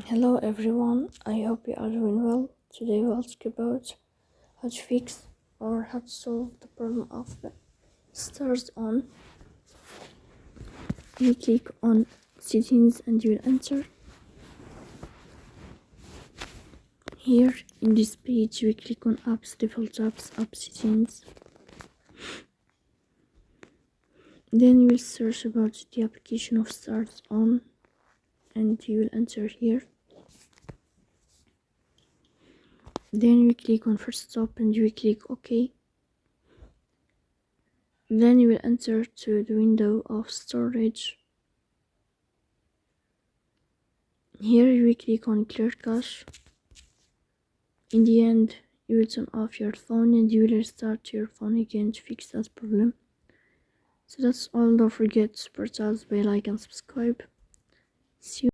Hello everyone, I hope you are doing well. Today we'll talk about how to fix or how to solve the problem of Starz on. You click on settings and you will enter. Here in this page we click on apps, default apps, app settings. Then you will search about the application of Starz on and you will enter here. Then we click on Forcestop and we click OK. Then you will enter to the window of storage. Here you will click on clear cache. In the end, you will turn off your phone and you will restart your phone again to fix that problem. So that's all. Don't forget to support us by like and subscribe. See you.